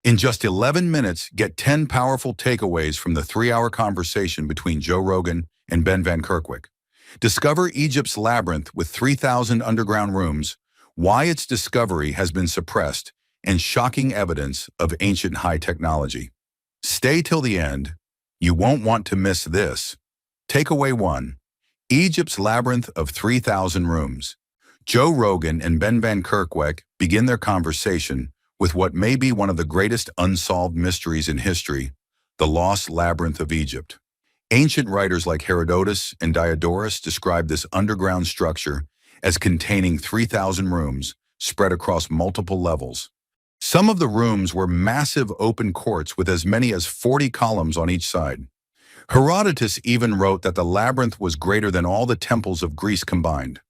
In just 11 minutes, get 10 powerful takeaways from the 3-hour conversation between Joe Rogan and Ben van Kerkwyk. Discover Egypt's labyrinth with 3,000 underground rooms, why its discovery has been suppressed, and shocking evidence of ancient high technology. Stay till the end. You won't want to miss this. Takeaway 1. Egypt's labyrinth of 3,000 rooms. Joe Rogan and Ben van Kerkwyk begin their conversation with what may be one of the greatest unsolved mysteries in history, the lost labyrinth of Egypt. Ancient writers like Herodotus and Diodorus describe this underground structure as containing 3,000 rooms spread across multiple levels. Some of the rooms were massive open courts with as many as 40 columns on each side. Herodotus even wrote that the labyrinth was greater than all the temples of Greece combined.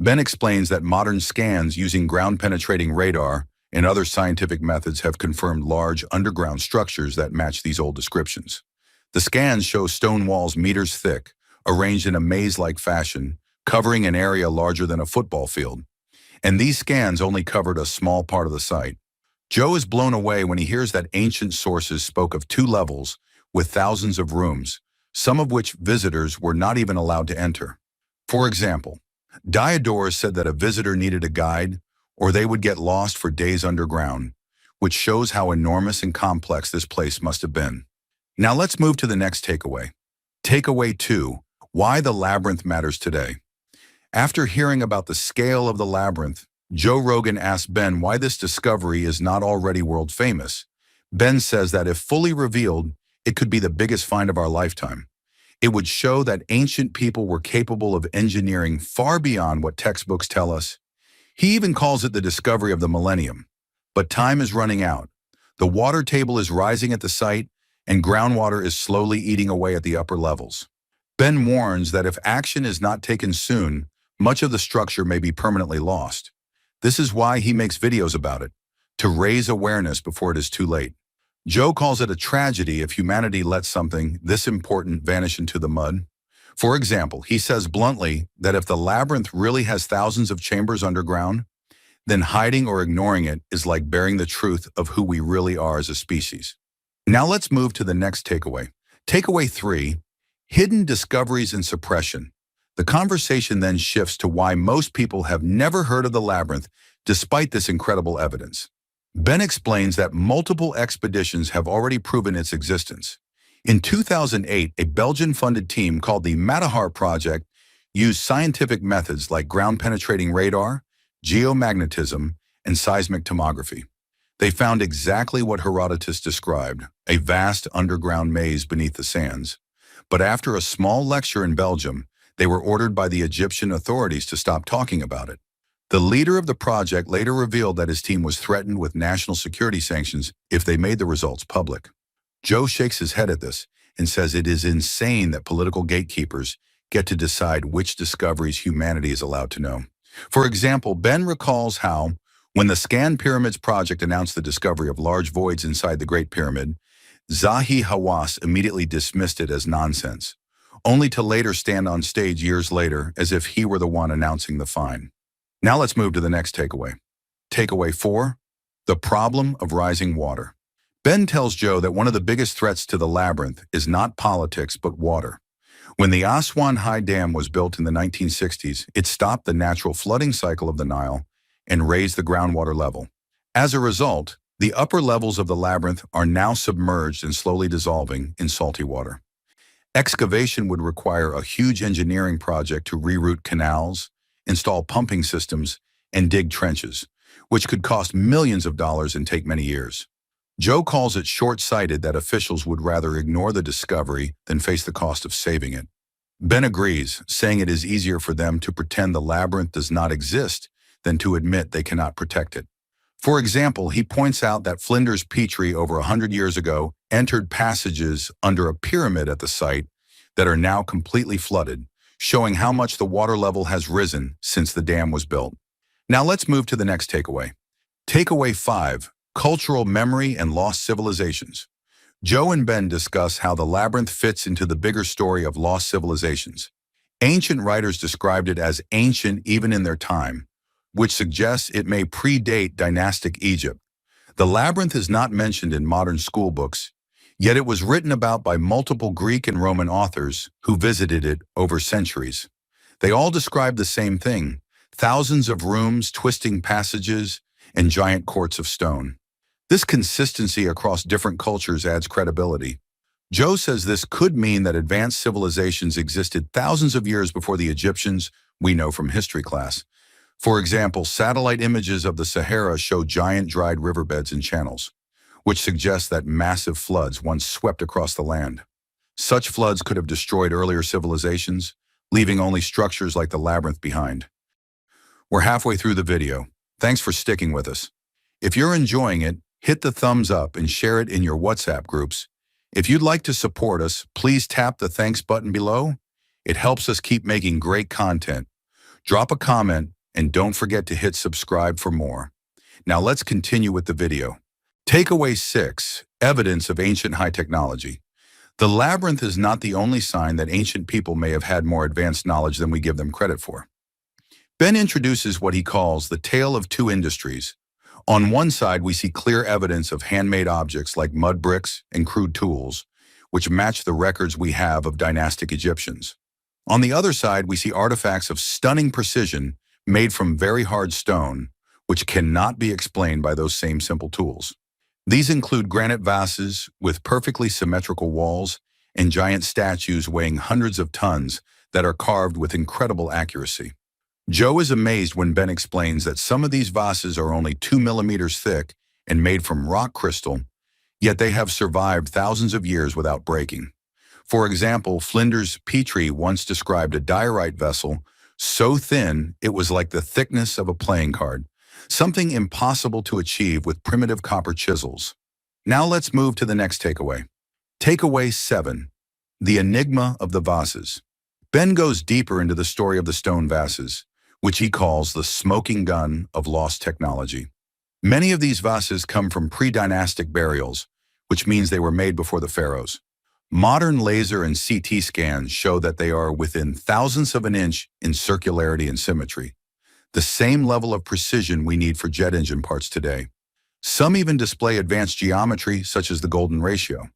Ben explains that modern scans using ground-penetrating radar and other scientific methods have confirmed large underground structures that match these old descriptions. The scans show stone walls meters thick, arranged in a maze-like fashion, covering an area larger than a football field. And these scans only covered a small part of the site. Joe is blown away when he hears that ancient sources spoke of 2 levels with thousands of rooms, some of which visitors were not even allowed to enter. For example, Diodorus said that a visitor needed a guide or they would get lost for days underground, which shows how enormous and complex this place must have been. Now let's move to the next takeaway. Takeaway 2, why the labyrinth matters today. After hearing about the scale of the labyrinth, Joe Rogan asked Ben why this discovery is not already world famous. Ben says that if fully revealed, it could be the biggest find of our lifetime. It would show that ancient people were capable of engineering far beyond what textbooks tell us. He even calls it the discovery of the millennium. But time is running out. The water table is rising at the site, and groundwater is slowly eating away at the upper levels. Ben warns that if action is not taken soon, much of the structure may be permanently lost. This is why he makes videos about it, to raise awareness before it is too late. Joe calls it a tragedy if humanity lets something this important vanish into the mud. For example, he says bluntly that if the labyrinth really has thousands of chambers underground, then hiding or ignoring it is like bearing the truth of who we really are as a species. Now let's move to the next takeaway. Takeaway 3, hidden discoveries and suppression. The conversation then shifts to why most people have never heard of the labyrinth despite this incredible evidence. Ben explains that multiple expeditions have already proven its existence. In 2008, a Belgian-funded team called the Matterhorn Project used scientific methods like ground-penetrating radar, geomagnetism, and seismic tomography. They found exactly what Herodotus described, a vast underground maze beneath the sands. But after a small lecture in Belgium, they were ordered by the Egyptian authorities to stop talking about it. The leader of the project later revealed that his team was threatened with national security sanctions if they made the results public. Joe shakes his head at this and says it is insane that political gatekeepers get to decide which discoveries humanity is allowed to know. For example, Ben recalls how, when the Scan Pyramids project announced the discovery of large voids inside the Great Pyramid, Zahi Hawass immediately dismissed it as nonsense, only to later stand on stage years later as if he were the one announcing the find. Now let's move to the next takeaway. Takeaway 4, the problem of rising water. Ben tells Joe that one of the biggest threats to the labyrinth is not politics but water. When the Aswan High Dam was built in the 1960s, it stopped the natural flooding cycle of the Nile and raised the groundwater level. As a result, the upper levels of the labyrinth are now submerged and slowly dissolving in salty water. Excavation would require a huge engineering project to reroute canals, install pumping systems, and dig trenches, which could cost millions of dollars and take many years. Joe calls it short-sighted that officials would rather ignore the discovery than face the cost of saving it. Ben agrees, saying it is easier for them to pretend the labyrinth does not exist than to admit they cannot protect it. For example, he points out that Flinders Petrie over 100 years ago entered passages under a pyramid at the site that are now completely flooded, showing how much the water level has risen since the dam was built. Now let's move to the next takeaway. Takeaway 5, cultural memory and lost civilizations. Joe and Ben discuss how the labyrinth fits into the bigger story of lost civilizations. Ancient writers described it as ancient even in their time, which suggests it may predate dynastic Egypt. The labyrinth is not mentioned in modern school books, yet it was written about by multiple Greek and Roman authors who visited it over centuries. They all describe the same thing: thousands of rooms, twisting passages, and giant courts of stone. This consistency across different cultures adds credibility. Joe says this could mean that advanced civilizations existed thousands of years before the Egyptians we know from history class. For example, satellite images of the Sahara show giant dried riverbeds and channels, which suggests that massive floods once swept across the land. Such floods could have destroyed earlier civilizations, leaving only structures like the labyrinth behind. We're halfway through the video. Thanks for sticking with us. If you're enjoying it, hit the thumbs up and share it in your WhatsApp groups. If you'd like to support us, please tap the thanks button below. It helps us keep making great content. Drop a comment and don't forget to hit subscribe for more. Now let's continue with the video. Takeaway 6, evidence of ancient high technology. The labyrinth is not the only sign that ancient people may have had more advanced knowledge than we give them credit for. Ben introduces what he calls the tale of two industries. On one side, we see clear evidence of handmade objects like mud bricks and crude tools, which match the records we have of dynastic Egyptians. On the other side, we see artifacts of stunning precision made from very hard stone, which cannot be explained by those same simple tools. These include granite vases with perfectly symmetrical walls and giant statues weighing hundreds of tons that are carved with incredible accuracy. Joe is amazed when Ben explains that some of these vases are only 2 millimeters thick and made from rock crystal, yet they have survived thousands of years without breaking. For example, Flinders Petrie once described a diorite vessel so thin it was like the thickness of a playing card, something impossible to achieve with primitive copper chisels. Now let's move to the next takeaway. Takeaway 7, the enigma of the vases. Ben goes deeper into the story of the stone vases, which he calls the smoking gun of lost technology. Many of these vases come from pre-dynastic burials, which means they were made before the pharaohs. Modern laser and CT scans show that they are within thousandths of an inch in circularity and symmetry, the same level of precision we need for jet engine parts today. Some even display advanced geometry, such as the golden ratio.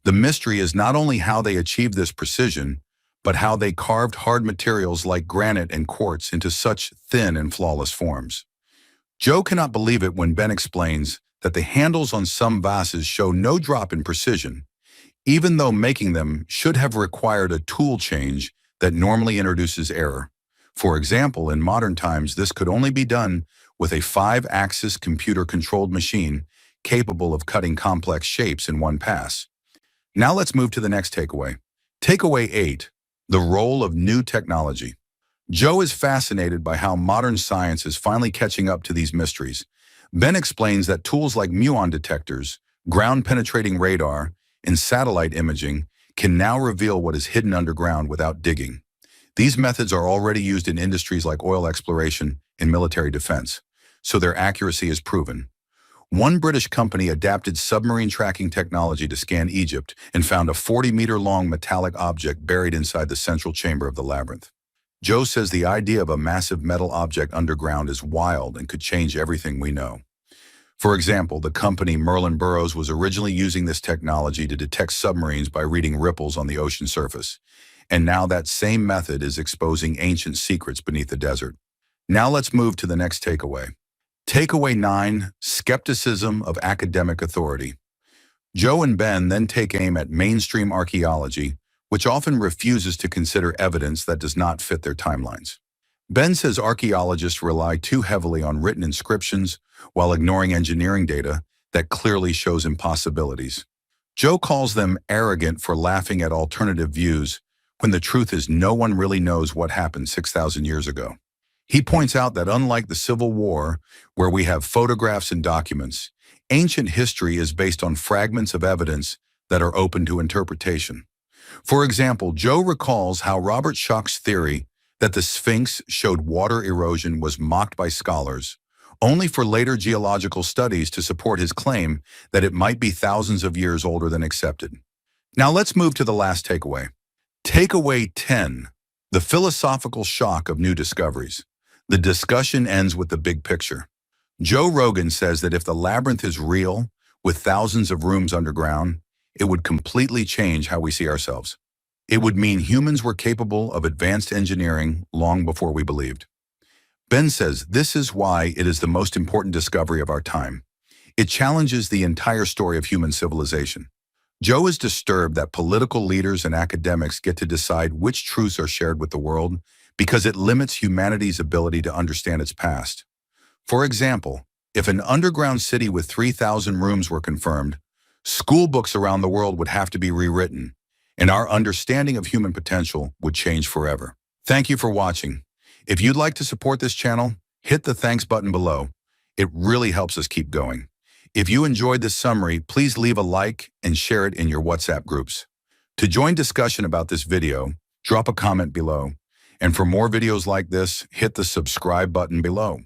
The mystery is not only how they achieved this precision, but how they carved hard materials like granite and quartz into such thin and flawless forms. Joe cannot believe it when Ben explains that the handles on some vases show no drop in precision, even though making them should have required a tool change that normally introduces error. For example, in modern times, this could only be done with a 5-axis computer-controlled machine capable of cutting complex shapes in one pass. Now let's move to the next takeaway. Takeaway 8. The role of new technology. Joe is fascinated by how modern science is finally catching up to these mysteries. Ben explains that tools like muon detectors, ground-penetrating radar, and satellite imaging can now reveal what is hidden underground without digging. These methods are already used in industries like oil exploration and military defense, so their accuracy is proven. One British company adapted submarine tracking technology to scan Egypt and found a 40-meter-long metallic object buried inside the central chamber of the labyrinth. Joe says the idea of a massive metal object underground is wild and could change everything we know. For example, the company Merlin Burroughs was originally using this technology to detect submarines by reading ripples on the ocean surface, and now that same method is exposing ancient secrets beneath the desert. Now let's move to the next takeaway. Takeaway 9, skepticism of academic authority. Joe and Ben then take aim at mainstream archaeology, which often refuses to consider evidence that does not fit their timelines. Ben says archaeologists rely too heavily on written inscriptions while ignoring engineering data that clearly shows impossibilities. Joe calls them arrogant for laughing at alternative views when the truth is no one really knows what happened 6,000 years ago. He points out that unlike the Civil War, where we have photographs and documents, ancient history is based on fragments of evidence that are open to interpretation. For example, Joe recalls how Robert Schoch's theory that the Sphinx showed water erosion was mocked by scholars, only for later geological studies to support his claim that it might be thousands of years older than accepted. Now let's move to the last takeaway. Takeaway 10, the philosophical shock of new discoveries. The discussion ends with the big picture. Joe Rogan says that if the labyrinth is real, with thousands of rooms underground, it would completely change how we see ourselves. It would mean humans were capable of advanced engineering long before we believed. Ben says this is why it is the most important discovery of our time. It challenges the entire story of human civilization. Joe is disturbed that political leaders and academics get to decide which truths are shared with the world because it limits humanity's ability to understand its past. For example, if an underground city with 3,000 rooms were confirmed, school books around the world would have to be rewritten, and our understanding of human potential would change forever. Thank you for watching. If you'd like to support this channel, hit the thanks button below. It really helps us keep going. If you enjoyed this summary, please leave a like and share it in your WhatsApp groups. To join discussion about this video, drop a comment below. And for more videos like this, hit the subscribe button below.